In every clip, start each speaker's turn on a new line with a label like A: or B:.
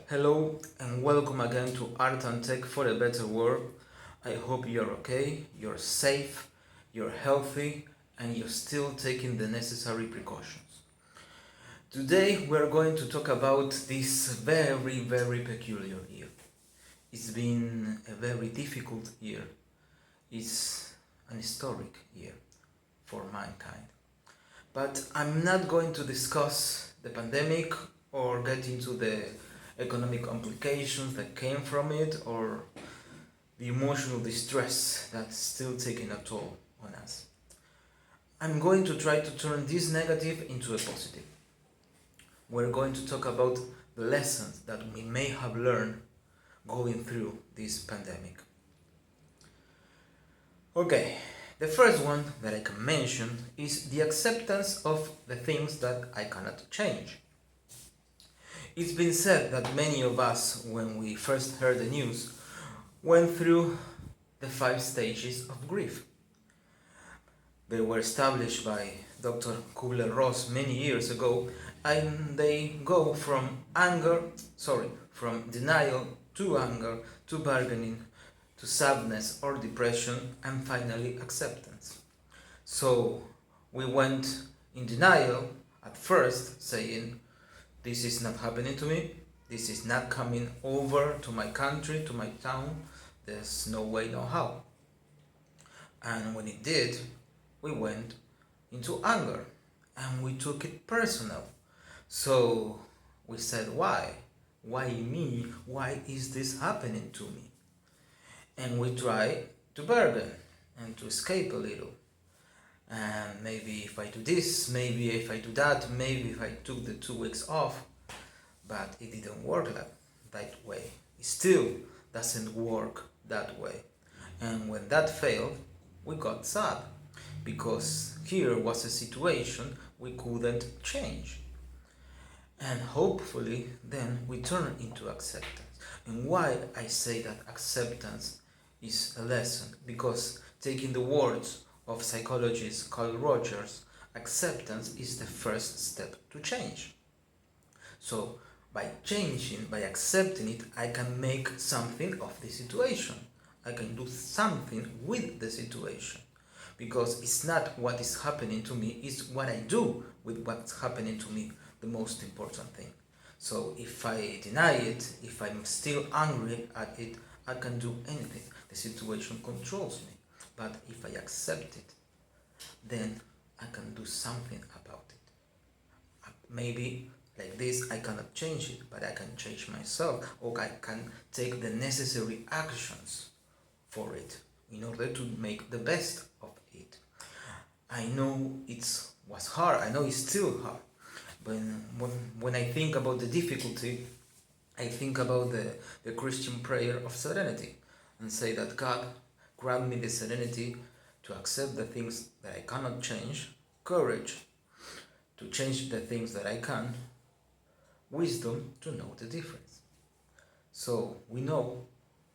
A: Hello and welcome again to Art and Tech for a Better World. I hope you're okay, you're safe, you're healthy, and you're still taking the necessary precautions. Today we're going to talk about this very peculiar year. It's been a very difficult year. It's an historic year for mankind. But I'm not going to discuss the pandemic or get into the economic complications that came from it or the emotional distress that's still taking a toll on us. I'm going to try to turn this negative into a positive. We're going to talk about the lessons that we may have learned going through this pandemic. Okay, the first one that I can mention is the acceptance of the things that I cannot change. It's been said that many of us, when we first heard the news, went through the 5 stages of grief. They were established by Dr. Kubler-Ross many years ago, and they go from denial to anger, to bargaining, to sadness or depression, and finally acceptance. So we went in denial at first, saying, this is not happening to me, this is not coming over to my country, to my town, there's no way, no how. And when it did, we went into anger and we took it personal. So we said, why? Why me? Why is this happening to me? And we try to bargain and to escape a little. And maybe if I do this, maybe if I do that, maybe if I took the 2 weeks off, but it didn't work that way. It still doesn't work that way. And when that failed, we got sad, because here was a situation we couldn't change. And hopefully then we turn into acceptance. And why I say that acceptance is a lesson? Because taking the words of psychologist Frankl and Rogers, acceptance is the first step to change. So by changing, by accepting it, I can make something of the situation. I can do something with the situation. Because it's not what is happening to me, it's what I do with what's happening to me, the most important thing. So if I deny it, if I'm still angry at it, I can do anything. The situation controls me. But if I accept it, then I can do something about it. Maybe like this, I cannot change it, but I can change myself, or I can take the necessary actions for it in order to make the best of it. I know it was hard, I know it's still hard. When I think about the difficulty, I think about the Christian prayer of serenity and say that God grant me the serenity to accept the things that I cannot change, courage to change the things that I can, wisdom to know the difference. So we know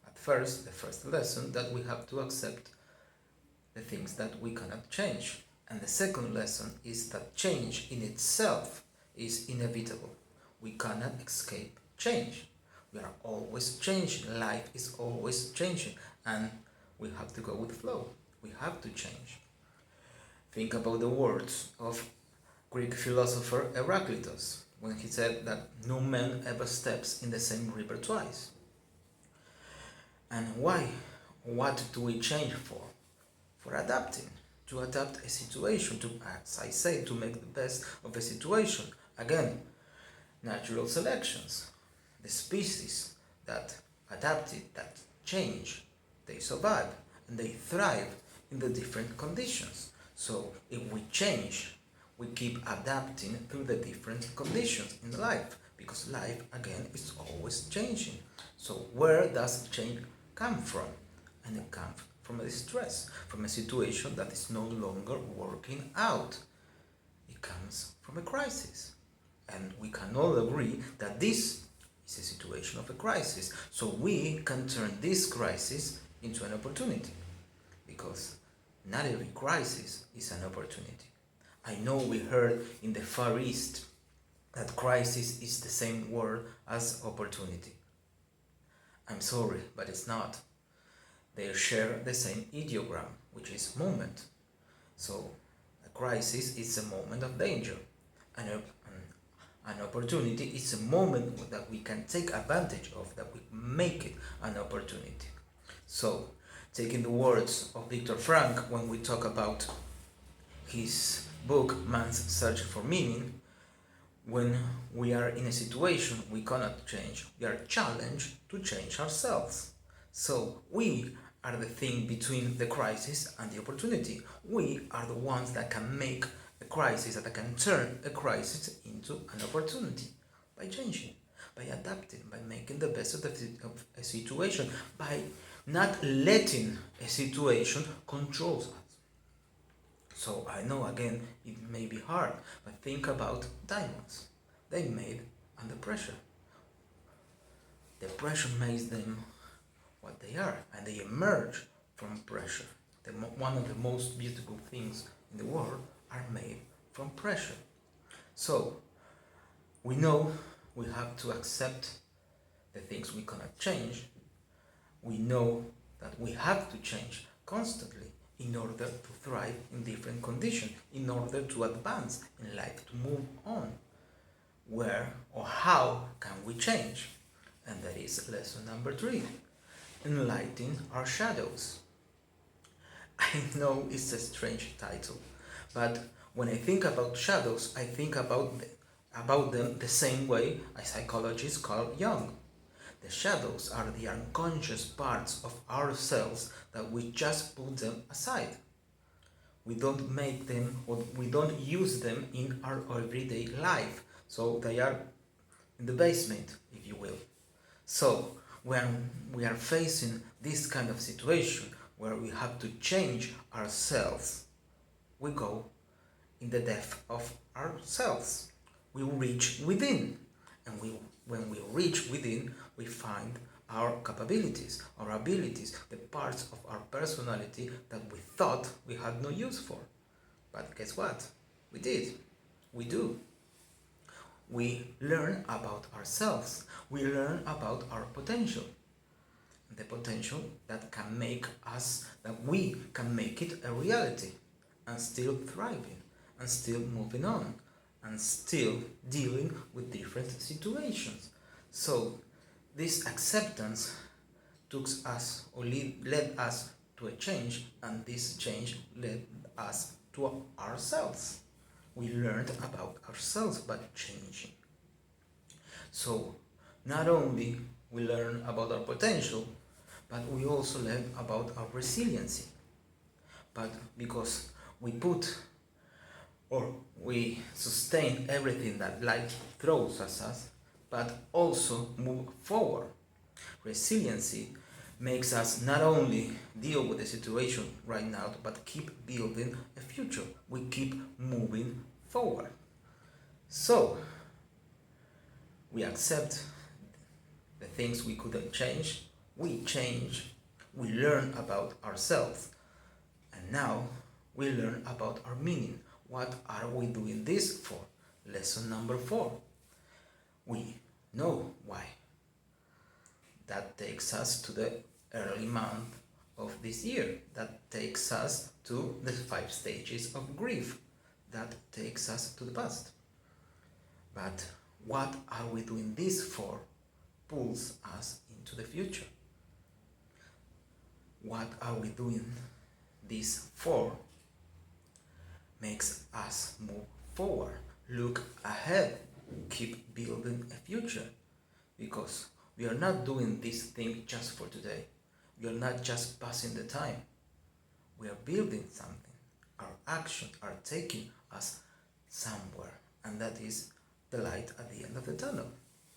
A: at first, the first lesson, that we have to accept the things that we cannot change. And the second lesson is that change in itself is inevitable. We cannot escape change. We are always changing. Life is always changing. And we have to go with the flow. We have to change. Think about the words of Greek philosopher Heraclitus when he said that no man ever steps in the same river twice. And why? What do we change for? For adapting. To adapt a situation, to, as I say, to make the best of a situation. Again, natural selections. The species that adapted, that change, they survive and they thrive in the different conditions. So if we change, we keep adapting through the different conditions in life, because life, again, is always changing. So where does change come from? And it comes from a distress, from a situation that is no longer working out. It comes from a crisis. And we can all agree that this is a situation of a crisis. So we can turn this crisis into an opportunity, because not every crisis is an opportunity. I know we heard in the Far East that crisis is the same word as opportunity. I'm sorry, but it's not. They share the same ideogram, which is moment. So, a crisis is a moment of danger. An opportunity is a moment that we can take advantage of, that we make it an opportunity. So, taking the words of Viktor Frankl when we talk about his book Man's Search for Meaning, when we are in a situation we cannot change, we are challenged to change ourselves. So we are the thing between the crisis and the opportunity. We are the ones that can make a crisis, that can turn a crisis into an opportunity by changing, by adapting, by making the best of a situation, by not letting a situation control us. So I know again it may be hard, but think about diamonds. They made under pressure. The pressure makes them what they are, and they emerge from pressure. One of the most beautiful things in the world are made from pressure. So we know we have to accept the things we cannot change. We know that we have to change constantly in order to thrive in different conditions, in order to advance in life, to move on. Where or how can we change? And that is lesson number 3, enlightening our shadows. I know it's a strange title, but when I think about shadows, I think about them the same way a psychologist called Jung. The shadows are the unconscious parts of ourselves that we just put them aside. We don't make them, or we don't use them in our everyday life. So they are in the basement, if you will. So when we are facing this kind of situation where we have to change ourselves, we go in the depth of ourselves. We reach within, and when we reach within, we find our capabilities, our abilities, the parts of our personality that we thought we had no use for. But guess what? We did. We do. We learn about ourselves. We learn about our potential. The potential that can make us, that we can make it a reality, and still thriving, and still moving on, and still dealing with different situations. So this acceptance took us, or led us to a change, and this change led us to ourselves. We learned about ourselves by changing. So not only we learn about our potential, but we also learn about our resiliency. But because we put or we sustain everything that life throws at us, but also move forward. Resiliency makes us not only deal with the situation right now, but keep building a future. We keep moving forward. So, we accept the things we couldn't change, we change, we learn about ourselves, and now we learn about our meaning. What are we doing this for? Lesson number 4. We know why. That takes us to the early month of this year. That takes us to the 5 stages of grief. That takes us to the past. But what are we doing this for pulls us into the future. What are we doing this for makes us move forward, look ahead, keep building a future, because we are not doing this thing just for today. We are not just passing the time. We are building something. Our actions are taking us somewhere, and that is the light at the end of the tunnel.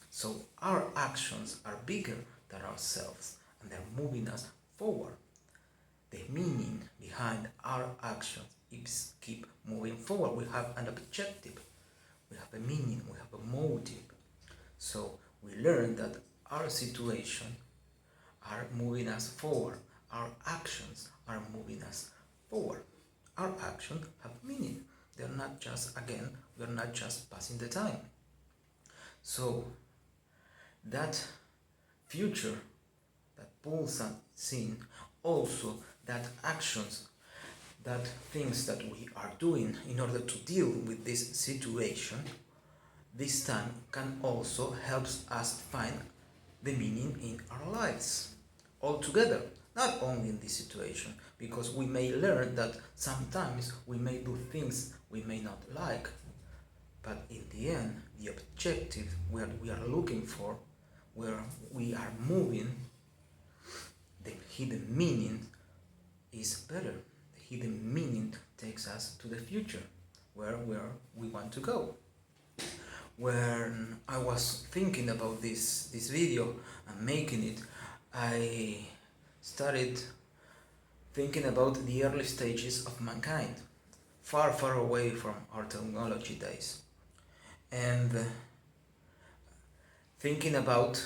A: So our actions are bigger than ourselves, and they're moving us forward. The meaning behind our actions is keep moving forward. We have an objective, we have a meaning, we have a motive. So we learn that our situation are moving us forward. Our actions are moving us forward. Our actions have meaning. They're not just, again, we're not just passing the time. So that future that pulls us in, also that actions, that things that we are doing in order to deal with this situation, this time can also help us find the meaning in our lives altogether, not only in this situation, because we may learn that sometimes we may do things we may not like, but in the end, the objective where we are looking for, where we are moving, the hidden meaning is better. The hidden meaning takes us to the future, where we want to go. When I was thinking about this video and making it, I started thinking about the early stages of mankind, far, far away from our technology days. And thinking about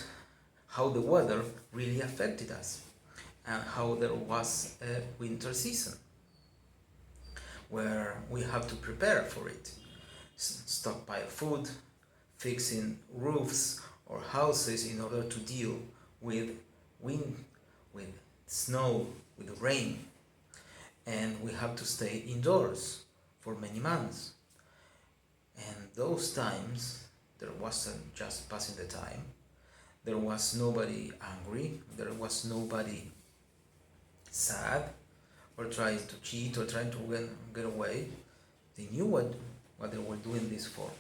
A: how the weather really affected us and how there was a winter season where we have to prepare for it, stockpile food, fixing roofs or houses in order to deal with wind, with snow, with rain, and we have to stay indoors for many months. And those times there wasn't just passing the time, there was nobody angry, there was nobody sad or trying to cheat or trying to get away. They knew what they were doing this for,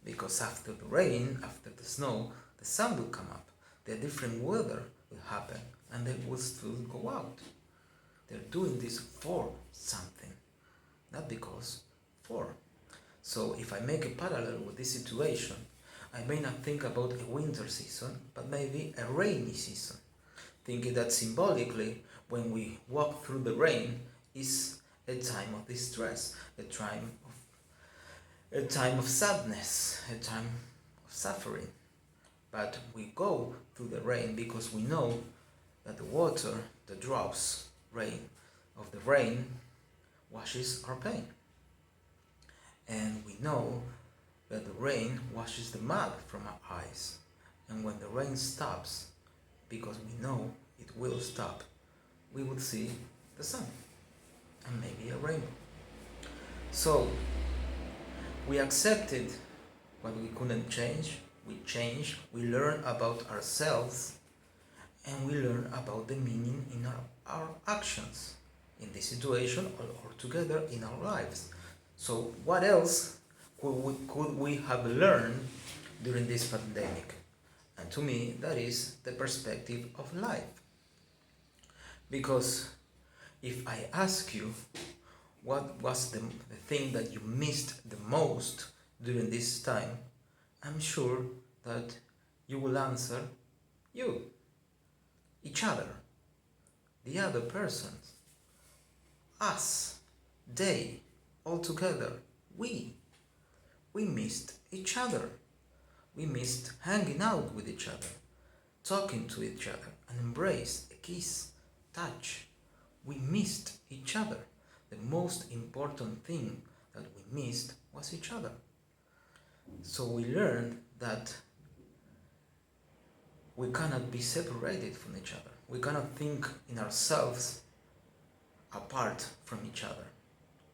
A: because after the rain, after the snow, the sun will come up, the different weather will happen, and they will still go out. They're doing this for something, not because for. So if I make a parallel with this situation, I may not think about a winter season, but maybe a rainy season, thinking that symbolically, when we walk through the rain, is a time of distress, a time of sadness, a time of suffering. But we go through the rain because we know that the water, the drops, rain of the rain washes our pain. And we know that the rain washes the mud from our eyes. And when the rain stops, because we know it will stop, we will see the sun and maybe a rainbow. So we accepted what we couldn't change, we changed, we learned about ourselves, and we learn about the meaning in our actions in this situation or together in our lives. So what else could we have learned during this pandemic? And to me, that is the perspective of life. Because if I ask you what was the thing that you missed the most during this time, I'm sure that you will answer you, each other, the other persons, us, they, all together, we missed each other. We missed hanging out with each other, talking to each other, an embrace, a kiss, touch. We missed each other. The most important thing that we missed was each other. So we learned that we cannot be separated from each other. We cannot think in ourselves apart from each other.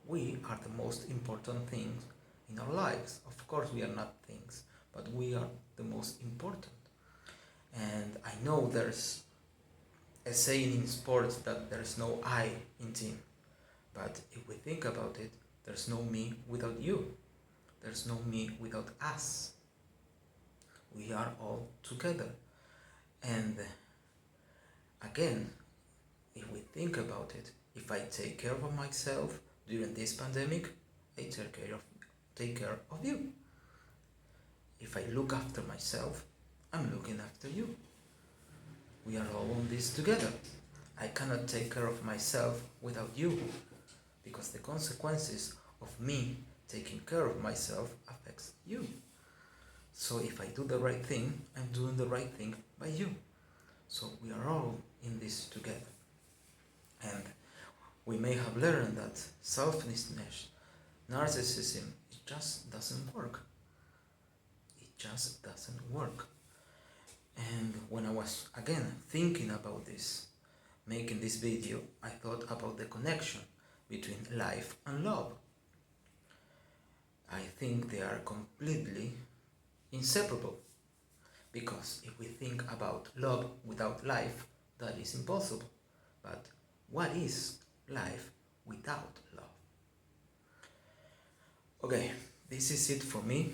A: We are the most important things in our lives. Of course, we are not things, but we are the most important. And I know there's a saying in sports that there's no I in team. But if we think about it, there's no me without you. There's no me without us. We are all together. And again, if we think about it, if I take care of myself during this pandemic, I take care of you. If I look after myself, I'm looking after you. We are all on this together. I cannot take care of myself without you, because the consequences of me taking care of myself affects you. So if I do the right thing, I'm doing the right thing by you. So we are all in this together. And we may have learned that selfishness, narcissism, it just doesn't work. It just doesn't work. And when I was again thinking about this, making this video, I thought about the connection between life and love. I think they are completely inseparable, because if we think about love without life, that is impossible. But what is life without love? Okay, this is it for me.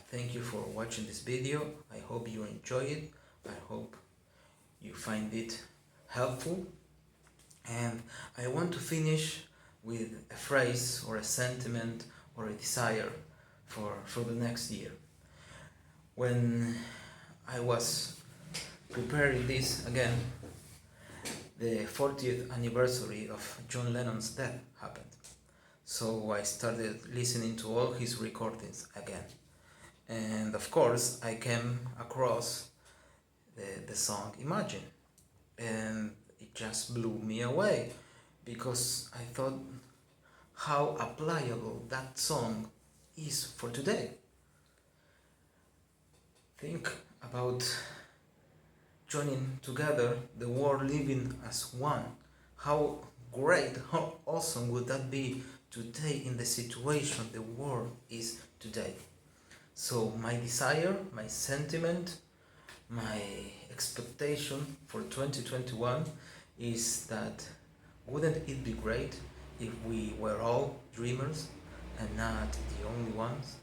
A: Thank you for watching this video. I hope you enjoy it. I hope you find it helpful. And I want to finish with a phrase or a sentiment or a desire for the next year. When I was preparing this again, the 40th anniversary of John Lennon's death happened. So I started listening to all his recordings again. And of course, I came across the song Imagine. And it just blew me away, because I thought how applicable that song is for today. Think about joining together the world, living as one. How great, how awesome would that be today in the situation the world is today. So my desire, my sentiment, my expectation for 2021 is that wouldn't it be great if we were all dreamers and not the only ones?